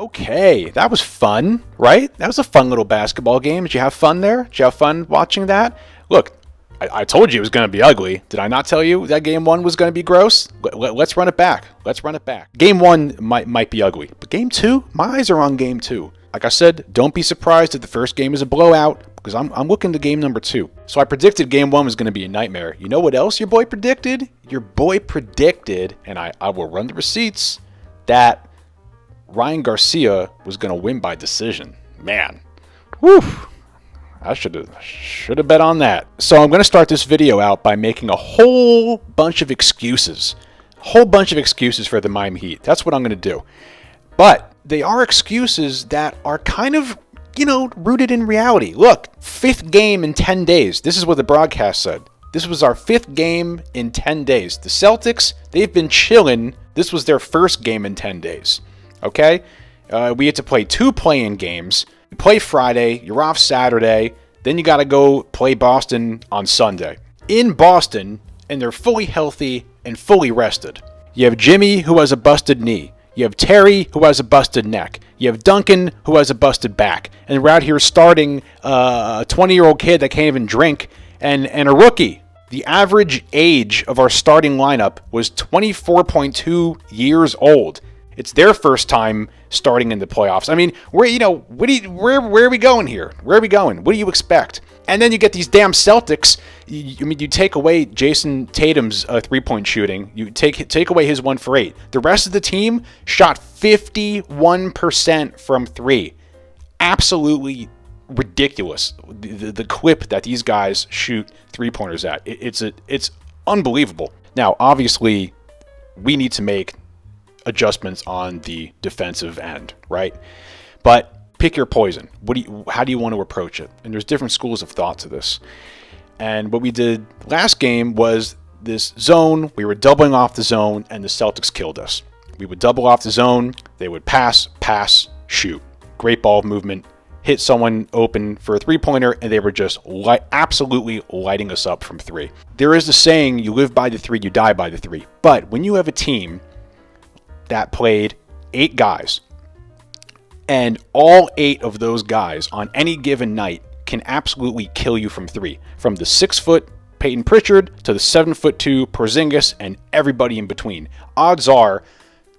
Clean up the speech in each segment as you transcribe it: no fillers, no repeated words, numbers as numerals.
Okay, that was fun, right? That was a fun little basketball game. Did you have fun there? Did you have fun watching that? Look, I told you it was going to be ugly. Did I not tell you that game one was going to be gross? Let's run it back. Let's run it back. Game one might be ugly, but game two, my eyes are on game two. Like I said, don't be surprised if the first game is a blowout, because I'm looking to game number two. So I predicted game one was going to be a nightmare. You know what else your boy predicted? Your boy predicted, and I will run the receipts, that Ryan Garcia was going to win by decision. Man, whew. I should have bet on that. So I'm going to start this video out by making a whole bunch of excuses. A whole bunch of excuses for the Miami Heat. That's what I'm going to do. But they are excuses that are kind of, rooted in reality. Look, 5th game in 10 days. This is what the broadcast said. This was our 5th game in 10 days. The Celtics, they've been chilling. This was their first game in 10 days. Okay? We had to play 2 play-in games. You play Friday, you're off Saturday, then you got to go play Boston on Sunday. In Boston, and they're fully healthy and fully rested. You have Jimmy, who has a busted knee. You have Terry, who has a busted neck. You have Duncan, who has a busted back. And we're out here starting a 20-year-old kid that can't even drink, and a rookie. The average age of our starting lineup was 24.2 years old. It's their first time starting in the playoffs. I mean, where are we going here? Where are we going? What do you expect? And then you get these damn Celtics. You take away Jason Tatum's three-point shooting. You take away his 1 for 8. The rest of the team shot 51% from 3. Absolutely ridiculous. The clip that these guys shoot three-pointers at. It's unbelievable. Now, obviously, we need to make adjustments on the defensive end, right? But pick your poison. How do you want to approach it? And there's different schools of thought to this. And what we did last game was this zone. We were doubling off the zone, and the Celtics killed us. We would double off the zone. They would pass, shoot. Great ball movement. Hit someone open for a three-pointer, and they were just absolutely lighting us up from 3. There is a saying, you live by the 3, you die by the 3. But when you have a team that played 8 guys, and all 8 of those guys on any given night can absolutely kill you from 3. From the 6-foot Peyton Pritchard to the 7'2" Porzingis and everybody in between. Odds are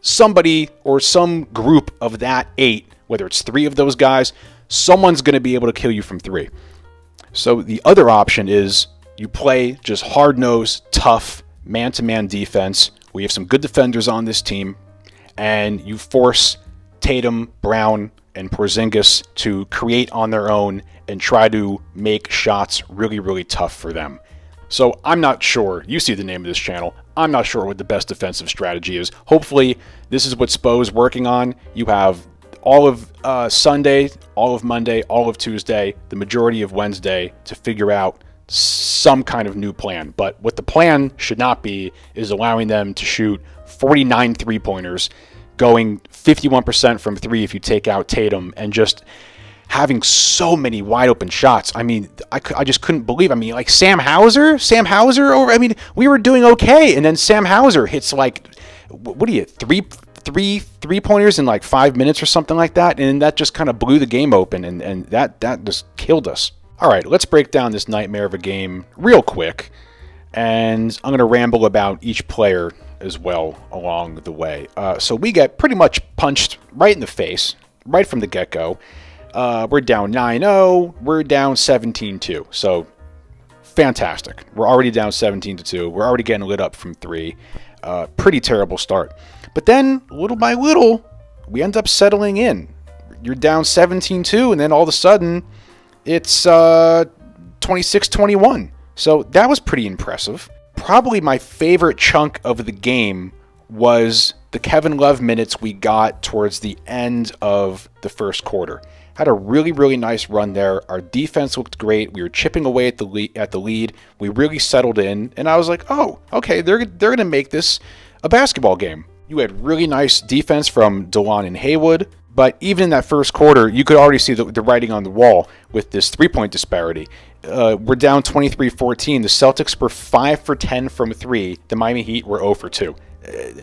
somebody or some group of that 8, whether it's 3 of those guys, someone's going to be able to kill you from 3. So the other option is you play just hard-nosed, tough, man-to-man defense. We have some good defenders on this team. And you force Tatum, Brown, and Porzingis to create on their own and try to make shots really, really tough for them. So I'm not sure. You see the name of this channel. I'm not sure what the best defensive strategy is. Hopefully, this is what Spo's working on. You have all of Sunday, all of Monday, all of Tuesday, the majority of Wednesday to figure out some kind of new plan. But what the plan should not be is allowing them to shoot 49 three-pointers, going 51% from 3 if you take out Tatum, and just having so many wide-open shots. I mean, I just couldn't believe. I mean, like Sam Hauser, we were doing okay, and then Sam Hauser hits like, what are you, three-pointers in like 5 minutes or something like that, and that just kind of blew the game open, and that just killed us. All right, let's break down this nightmare of a game real quick, and I'm going to ramble about each player as well along the way. So we get pretty much punched right in the face, right from the get-go. We're down 9-0. We're down 17-2. So fantastic. We're already down 17-2. We're already getting lit up from 3. Pretty terrible start. But then, little by little, we end up settling in. You're down 17-2, and then all of a sudden, it's 26-21. So that was pretty impressive. Probably my favorite chunk of the game was the Kevin Love minutes we got towards the end of the first quarter. Had a really, really nice run there. Our defense looked great. We were chipping away at the lead. We really settled in, and I was like, oh, okay, they're going to make this a basketball game. You had really nice defense from DeLon and Haywood, but even in that first quarter, you could already see the writing on the wall with this three-point disparity. We're down 23-14. The Celtics were 5 for 10 from 3. The Miami Heat were 0 for 2.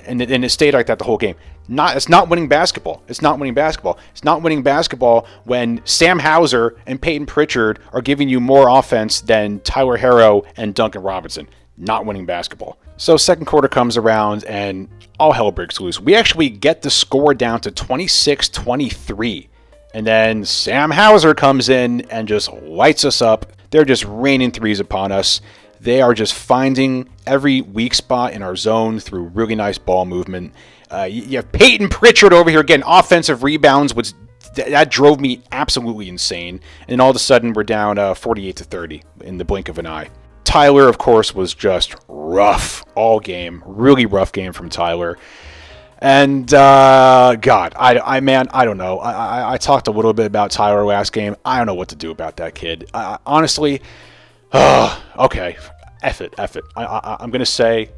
And it stayed like that the whole game. It's not winning basketball. It's not winning basketball. It's not winning basketball when Sam Hauser and Peyton Pritchard are giving you more offense than Tyler Herro and Duncan Robinson. Not winning basketball. So second quarter comes around and all hell breaks loose. We actually get the score down to 26-23. And then Sam Hauser comes in and just lights us up. They're just raining threes upon us. They are just finding every weak spot in our zone through really nice ball movement. You have Peyton Pritchard over here getting offensive rebounds, which that drove me absolutely insane. And all of a sudden, we're down 48-30 in the blink of an eye. Tyler, of course, was just rough all game. Really rough game from Tyler. And God, I don't know. I talked a little bit about Tyler last game. I don't know what to do about that kid. Honestly, okay, F it. I'm gonna say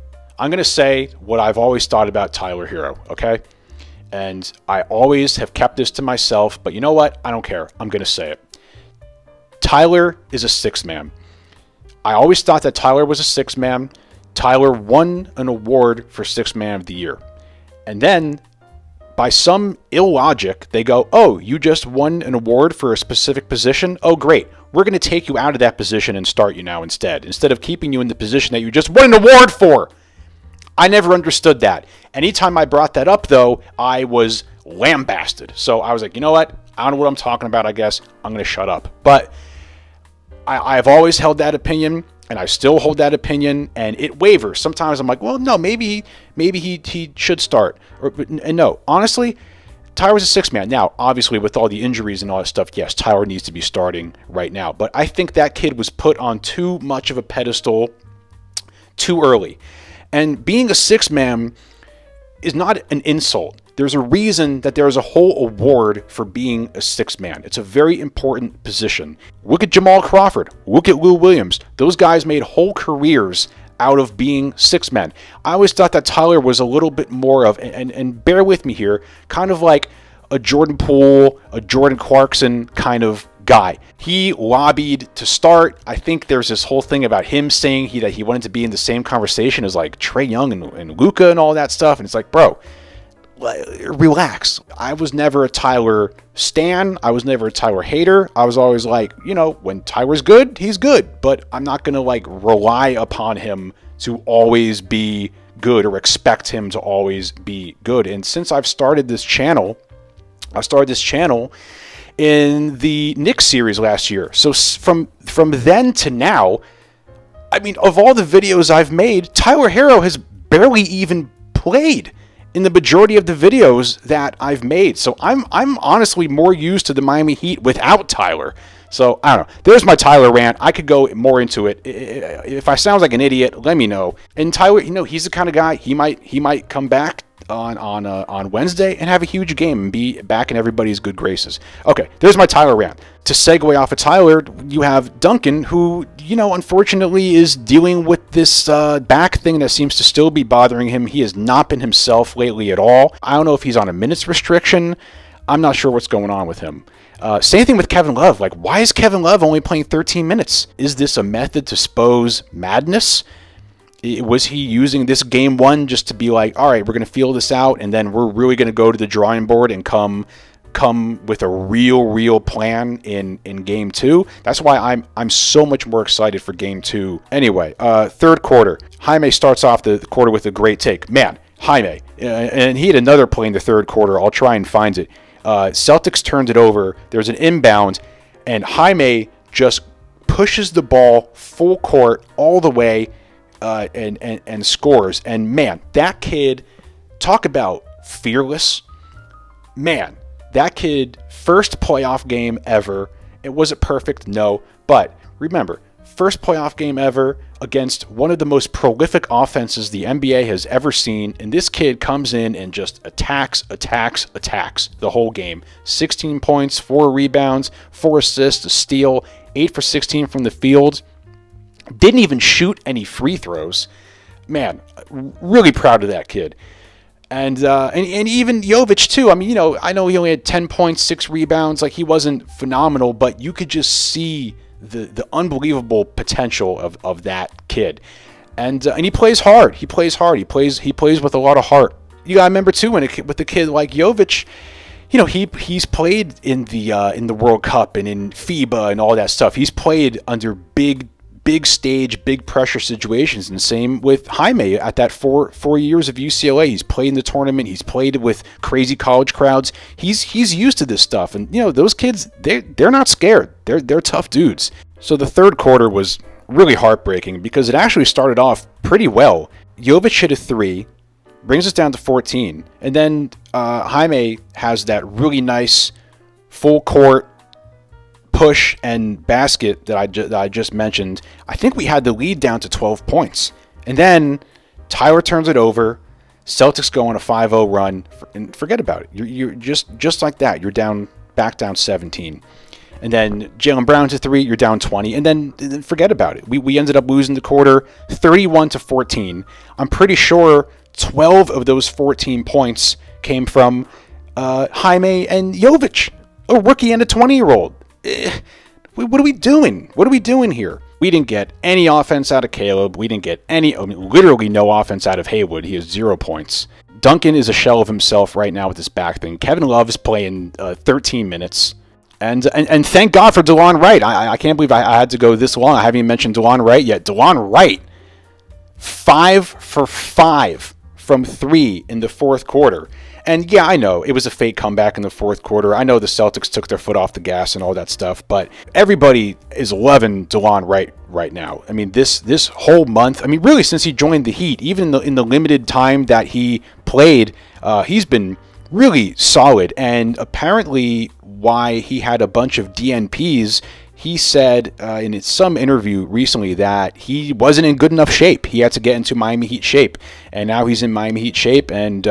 what I've always thought about Tyler Herro. Okay, and I always have kept this to myself. But you know what? I don't care. I'm gonna say it. Tyler is a six man. I always thought that Tyler was a six man. Tyler won an award for six man of the year. And then, by some illogic, they go, oh, you just won an award for a specific position? Oh, great. We're going to take you out of that position and start you now instead of keeping you in the position that you just won an award for. I never understood that. Anytime I brought that up, though, I was lambasted. So I was like, you know what? I don't know what I'm talking about, I guess. I'm going to shut up. But I've always held that opinion. And I still hold that opinion, and it wavers. Sometimes I'm like, well, no, maybe he should start. And no, honestly, Tyler's a six-man. Now, obviously, with all the injuries and all that stuff, yes, Tyler needs to be starting right now. But I think that kid was put on too much of a pedestal too early. And being a six-man is not an insult. There's a reason that there is a whole award for being a six-man. It's a very important position. Look at Jamal Crawford. Look at Lou Williams. Those guys made whole careers out of being six men. I always thought that Tyler was a little bit more of, and bear with me here, kind of like a Jordan Poole, a Jordan Clarkson kind of guy. He lobbied to start. I think there's this whole thing about him saying that he wanted to be in the same conversation as like Trae Young and Luka and all that stuff. And it's like, bro, relax. I was never a Tyler stan. I was never a Tyler hater. I was always like, when Tyler's good, he's good. But I'm not going to like rely upon him to always be good or expect him to always be good. And since I've started this channel in the Knicks series last year. So from then to now, I mean, of all the videos I've made, Tyler Herro has barely even played in the majority of the videos that I've made. So I'm honestly more used to the Miami Heat without Tyler. So I don't know. There's my Tyler rant. I could go more into it. If I sound like an idiot, let me know. And Tyler, he's the kind of guy, he might come back on Wednesday and have a huge game and be back in everybody's good graces. Okay, there's my Tyler rant. To segue off of Tyler, you have Duncan, who, unfortunately is dealing with this back thing that seems to still be bothering him. He has not been himself lately at all. I don't know if he's on a minutes restriction. I'm not sure what's going on with him. Same thing with Kevin Love. Like, why is Kevin Love only playing 13 minutes? Is this a method to Spo's madness? Was he using this game one just to be like, all right, we're going to feel this out, and then we're really going to go to the drawing board and come with a real plan in game two? That's why I'm so much more excited for game two. Anyway, third quarter. Jaime starts off the quarter with a great take. Man, Jaime, and he had another play in the third quarter. I'll try and find it. Celtics turned it over. There's an inbound, and Jaime just pushes the ball full court all the way and scores. And man, that kid, talk about fearless. Man, that kid, first playoff game ever. Was it perfect? No. But remember, first playoff game ever against one of the most prolific offenses the NBA has ever seen. And this kid comes in and just attacks the whole game. 16 points, 4 rebounds, 4 assists, a steal, 8 for 16 from the field. Didn't even shoot any free throws. Man, really proud of that kid. And even Jovic too. I mean, I know he only had 10 points, 6 rebounds. Like, he wasn't phenomenal, but you could just see the unbelievable potential of that kid. and he plays hard. He plays hard. He plays with a lot of heart. You got to remember too, with a kid like Jovic, he's played in the World Cup and in FIBA and all that stuff. He's played under big stage, big pressure situations, and same with Jaime at that four years of UCLA. He's played in the tournament. He's played with crazy college crowds. He's used to this stuff, and those kids, they're not scared. They're tough dudes. So the third quarter was really heartbreaking because it actually started off pretty well. Jovic hit a 3, brings us down to 14, and then Jaime has that really nice full court push and basket that I just mentioned. I think we had the lead down to 12 points. And then Tyler turns it over. Celtics go on a 5-0 run, and forget about it. You're just like that. You're back down 17. And then Jaylen Brown's a 3, you're down 20, and then forget about it. We ended up losing the quarter 31-14. I'm pretty sure 12 of those 14 points came from Jaime and Jovic, a rookie and a 20-year-old. What are we doing? What are we doing here? We didn't get any offense out of Caleb. We didn't get literally no offense out of Haywood. He has 0 points. Duncan is a shell of himself right now with his back thing. Kevin Love is playing 13 minutes. And thank God for DeLon Wright. I can't believe I had to go this long. I haven't even mentioned DeLon Wright yet. DeLon Wright, 5 for 5 from 3 in the fourth quarter. And yeah, I know it was a fake comeback in the fourth quarter. I know the Celtics took their foot off the gas and all that stuff, but everybody is loving DeLon Wright right now. I mean, this whole month, I mean, really since he joined the Heat, even in the limited time that he played, he's been really solid. And apparently why he had a bunch of DNPs, he said in some interview recently that he wasn't in good enough shape. He had to get into Miami Heat shape, and now he's in Miami Heat shape, and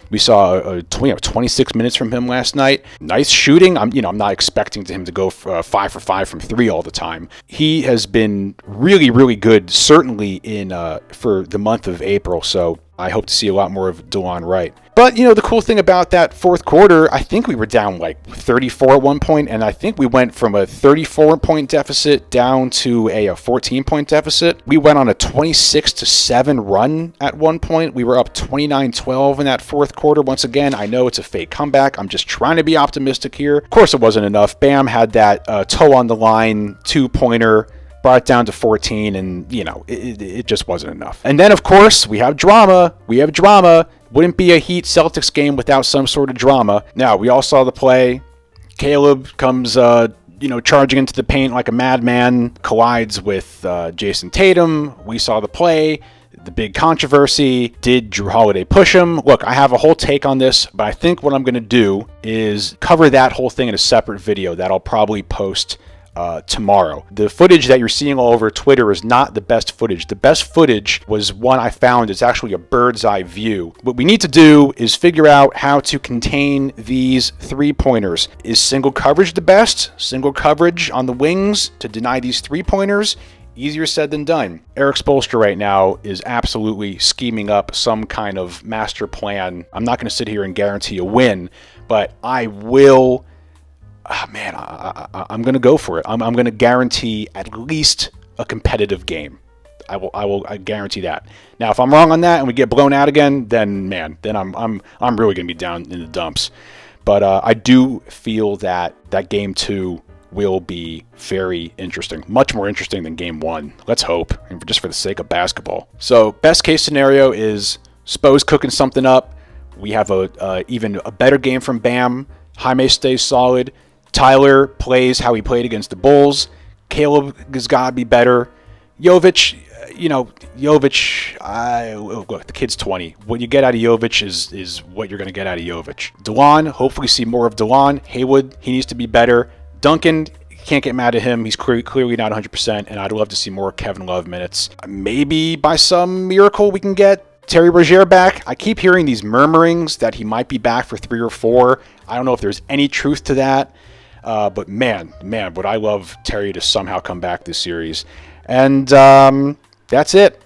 we saw 26 minutes from him last night. Nice shooting. I'm not expecting him to go 5 for 5 from 3 all the time. He has been really, really good, certainly for the month of April. So I hope to see a lot more of DeLon Wright. But, the cool thing about that fourth quarter, I think we were down like 34 at one point, and I think we went from a 34-point deficit down to a 14-point deficit. We went on a 26-7 run at one point. We were up 29-12 in that fourth quarter. Once again, I know it's a fake comeback. I'm just trying to be optimistic here. Of course, it wasn't enough. Bam had that toe on the line 2-pointer. Brought it down to 14, and, it just wasn't enough. And then, of course, we have drama. Wouldn't be a Heat Celtics game without some sort of drama. Now, we all saw the play. Caleb comes, charging into the paint like a madman, collides with Jason Tatum. We saw the play. The big controversy. Did Jrue Holiday push him? Look, I have a whole take on this, but I think what I'm going to do is cover that whole thing in a separate video that I'll probably post tomorrow. The footage that you're seeing all over Twitter is not the best footage. The best footage was one I found. It's actually a bird's eye view. What we need to do is figure out how to contain these 3-pointers. Is single coverage the best? Single coverage on the wings to deny these 3-pointers? Easier said than done. Erik Spoelstra right now is absolutely scheming up some kind of master plan. I'm not going to sit here and guarantee a win, but I will. I'm going to go for it. I'm going to guarantee at least a competitive game. I guarantee that. Now, if I'm wrong on that and we get blown out again, then I'm really going to be down in the dumps. But I do feel that game 2 will be very interesting, much more interesting than game 1. Let's hope, just for the sake of basketball. So, best case scenario is Spo's cooking something up. We have even a better game from Bam. Jaime stays solid. Tyler plays how he played against the Bulls. Caleb has got to be better. Jovic, look, the kid's 20. What you get out of Jovic is what you're going to get out of Jovic. DeLon, hopefully see more of DeLon. Haywood, he needs to be better. Duncan, can't get mad at him. He's clearly not 100%, and I'd love to see more Kevin Love minutes. Maybe by some miracle we can get Terry Rozier back. I keep hearing these murmurings that he might be back for 3 or 4. I don't know if there's any truth to that. But man, would I love Terry to somehow come back this series. And that's it.